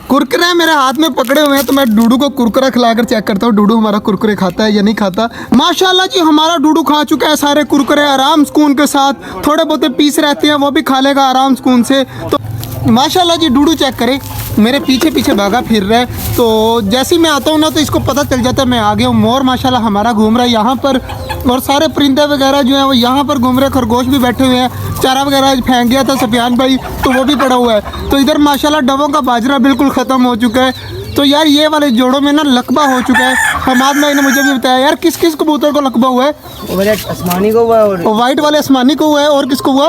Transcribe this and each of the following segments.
कुरकुरे मेरे हाथ में पकड़े हुए हैं तो मैं डूडू को कुरकुरा खिलाकर चेक करता हूँ डूडू हमारा कुरकुरे खाता है या नहीं खाता। माशाल्लाह जी हमारा डूडू खा चुका है सारे कुरकुरे आराम सुकून के साथ। थोड़े बहुत पीस रहते हैं वो भी खा लेगा आराम सुकून से। तो माशाल्लाह जी डूडू चेक करे मेरे पीछे पीछे भागा फिर रहा है। तो जैसे ही मैं आता हूँ ना तो इसको पता चल जाता है मैं आ गया हूँ। मोर माशाल्लाह हमारा घूम रहा है यहाँ पर और सारे परिंदे वगैरह जो हैं वो यहाँ पर घूम रहे हैं। खरगोश भी बैठे हुए हैं। चारा वगैरह फेंक गया था सफियान भाई तो वो भी पड़ा हुआ है। तो इधर माशाल्लाह डबों का बाजरा बिल्कुल ख़त्म हो चुका है। तो यार ये वाले जोड़ों में ना लकबा हो चुका है। हमाद भाई ने मुझे भी बताया यार किस किस कबूतर को लकबा हुआ है। आसमानी को हुआ और वाइट वाले आसमानी को हुआ है और किसको हुआ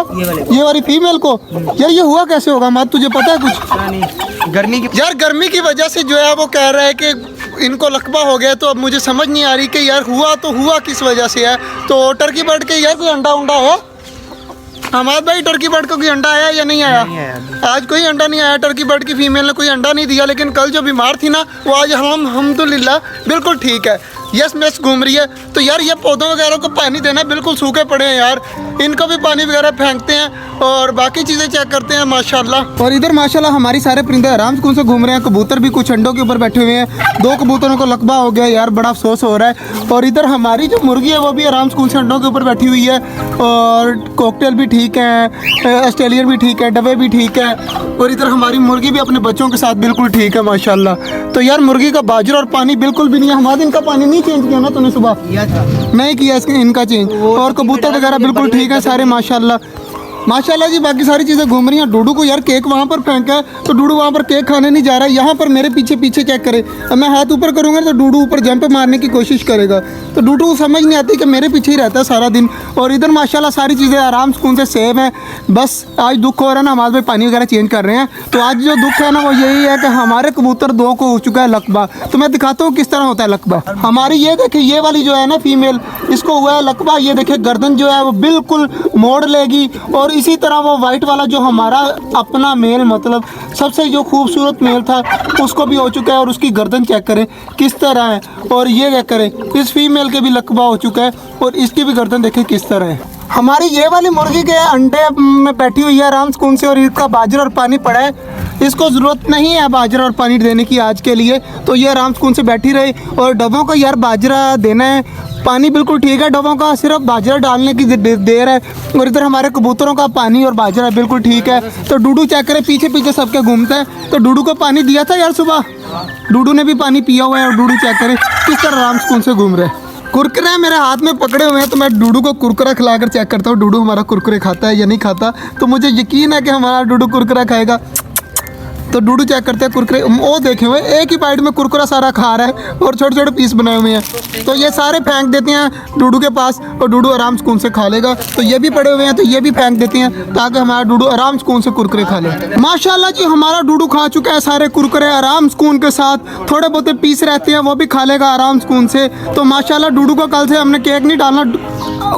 ये वाली फीमेल को। यार ये हुआ कैसे होगा हमाद तुझे पता है कुछ? गर्मी की यार गर्मी की वजह से जो है वो कह रहा है कि इनको लकबा हो गया। तो अब मुझे समझ नहीं आ रही कि यार हुआ तो हुआ किस वजह से है। तो टर्की बर्ड के यार कोई अंडा उंडा है हमाद भाई? टर्की बर्ड का कोई अंडा आया या नहीं आया? आज कोई अंडा नहीं आया। टर्की बर्ड की फीमेल ने कोई अंडा नहीं दिया। लेकिन कल जो बीमार थी ना वो आज अल्हम्दुलिल्लाह बिल्कुल ठीक है। यस मैस घूम रही है। तो यार ये पौधों वगैरह को पानी देना बिल्कुल सूखे पड़े हैं यार। इनको भी पानी वगैरह फेंकते हैं और बाकी चीज़ें चेक करते हैं माशाल्लाह। और इधर माशाल्लाह हमारी सारे परिंदे आराम सुकून से घूम रहे हैं। कबूतर भी कुछ अंडों के ऊपर बैठे हुए हैं। 2 कबूतरों को लकबा हो गया यार बड़ा अफसोस हो रहा है। और इधर हमारी जो मुर्गी है वो भी आराम सुकून से अंडों के ऊपर बैठी हुई है। और कॉकटेल भी ठीक है, ऑस्ट्रेलियन भी ठीक है, डबे भी ठीक है। और इधर हमारी मुर्गी भी अपने बच्चों के साथ बिल्कुल ठीक है माशाल्लाह। तो यार मुर्गी का बाजरा और पानी बिल्कुल भी नहीं है। हमारे इनका पानी नहीं चेंज किया ना तूने सुबह? किया था नहीं किया इसके इनका चेंज। और कबूतर वगैरह बिल्कुल ठीक है सारे माशाल्लाह माशाल्लाह जी। बाकी सारी चीज़ें घूम रही हैं। डूडू को यार केक वहाँ पर फेंका है तो डूडू वहाँ पर केक खाने नहीं जा रहा है। यहाँ पर मेरे पीछे पीछे चेक करे। अब मैं हाथ ऊपर करूँगा तो डूडू ऊपर जंप मारने की कोशिश करेगा। तो डूडू समझ नहीं आती कि मेरे पीछे ही रहता है सारा दिन। और इधर माशाल्लाह सारी चीज़ें आराम सुकून से सेव हैं। बस आज दुख हो रहा है ना हमारे भाई पानी वगैरह चेंज कर रहे हैं। तो आज जो दुख है ना वो यही है कि हमारे कबूतर 2 को हो चुका है लकबा। तो मैं दिखाता हूँ किस तरह होता है लकबा। हमारी ये देखिए ये वाली जो है ना फीमेल इसको हुआ है लकबा। ये देखिए गर्दन जो है वो बिल्कुल मोड़ लेगी। और इसी तरह वो वाइट वाला जो हमारा अपना मेल मतलब सबसे जो खूबसूरत मेल था उसको भी हो चुका है। और उसकी गर्दन चेक करें किस तरह है। और ये क्या करें इस फीमेल के भी लकबा हो चुका है। और इसकी भी गर्दन देखें किस तरह है। हमारी ये वाली मुर्गी के अंडे में बैठी हुई है आराम सुकून से। और इसका बाजरा और पानी पड़ा है। इसको ज़रूरत नहीं है बाजरा और पानी देने की आज के लिए। तो ये आराम सुकून से बैठी रहे। और डबों को यार बाजरा देना है पानी बिल्कुल ठीक है। डबों का सिर्फ बाजरा डालने की देर है। और इधर हमारे कबूतरों का पानी और बाजरा बिल्कुल ठीक है। तो डूडू चेक करे पीछे पीछे सबके घूमता है। तो डूडू को पानी दिया था यार सुबह। डूडू ने भी पानी पिया हुआ है। और डूडू चेक करे किस तरह आराम सुकून से घूम रहे हैं। कुरकुरे मेरे हाथ में पकड़े हुए हैं तो मैं डूडू को कुरकुरा खिलाकर चेक करता हूँ डूडू हमारा कुरकुरे खाता है या नहीं खाता। तो मुझे यकीन है कि हमारा डूडू कुरकुरा खाएगा। तो डूडू चेक करते हैं कुरकुरे। वो देखे हुए एक ही बाइट में कुरकुरा सारा खा रहा है और छोटे छोटे पीस बनाए हुए हैं। तो ये सारे फेंक देते हैं डूडू के पास और डूडू आराम सुकून से खा लेगा। तो ये भी पड़े हुए हैं तो ये भी फेंक देते हैं ताकि हमारा डूडू आराम सुकून से कुरकुरे खा ले। माशाल्लाह जी हमारा डूडू खा चुका है सारे कुरकुरे आराम सुकून के साथ। थोड़े बहुत पीस रहते हैं वो भी खा लेगा आराम सुकून से। तो माशाल्लाह डूडू को कल से हमने केक नहीं डालना।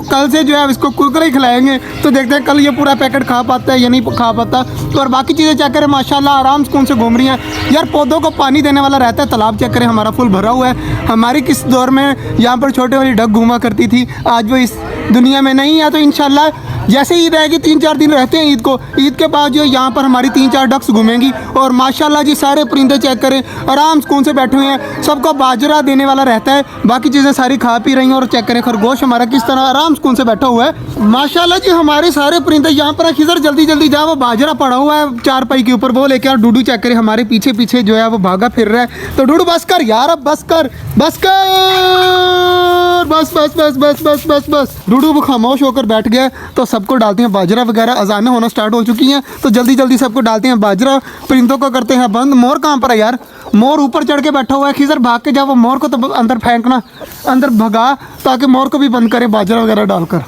कल से जो है इसको कुरकुरे ही खिलाएंगे। तो देखते हैं कल ये पूरा पैकेट खा पाता है या नहीं खा पाता। और बाकी चीज़ें चेक करें माशाल्लाह आराम सुकून से घूम रही हैं। यार पौधों को पानी देने वाला रहता है। तालाब चेक करें हमारा फुल भरा हुआ है। हमारी किस दौर में यहाँ पर छोटे वाली डक घूमा करती थी आज वो इस दुनिया में नहीं है। तो इंशाल्लाह जैसे ईद आएगी 3-4 दिन रहते हैं ईद को। ईद के बाद जो यहाँ पर हमारी 3-4 डक्स घूमेंगी। और माशाल्लाह जी सारे परिंदे चेक करें आराम सुकून से बैठे हुए हैं। सबको बाजरा देने वाला रहता है। बाकी चीज़ें सारी खा पी रही हैं। और चेक करें खरगोश हमारा किस तरह आराम सुकून से बैठा हुआ है। माशाल्लाह जी हमारे सारे परिंदे यहाँ पर खिजर जल्दी जल्दी जा वो बाजरा पड़ा हुआ है चारपाई के ऊपर वो लेके। और डूडू चेक करें हमारे पीछे पीछे जो है वो भागा फिर रहा है। तो डूडू बस कर यार अब बस कर बस कर बस बस बस बस बस बस बस। डूडू वो खामोश होकर बैठ गया। तो सबको डालते हैं बाजरा वगैरह। अजानें होना स्टार्ट हो चुकी हैं तो जल्दी जल्दी सबको डालते हैं बाजरा। परिंदों को करते हैं बंद। मोर कहाँ पर है यार? मोर ऊपर चढ़ के बैठा हुआ है। खिजर भाग के जा वो मोर को तो अंदर फेंकना अंदर भगा ताकि मोर को भी बंद करें बाजरा वगैरह डालकर।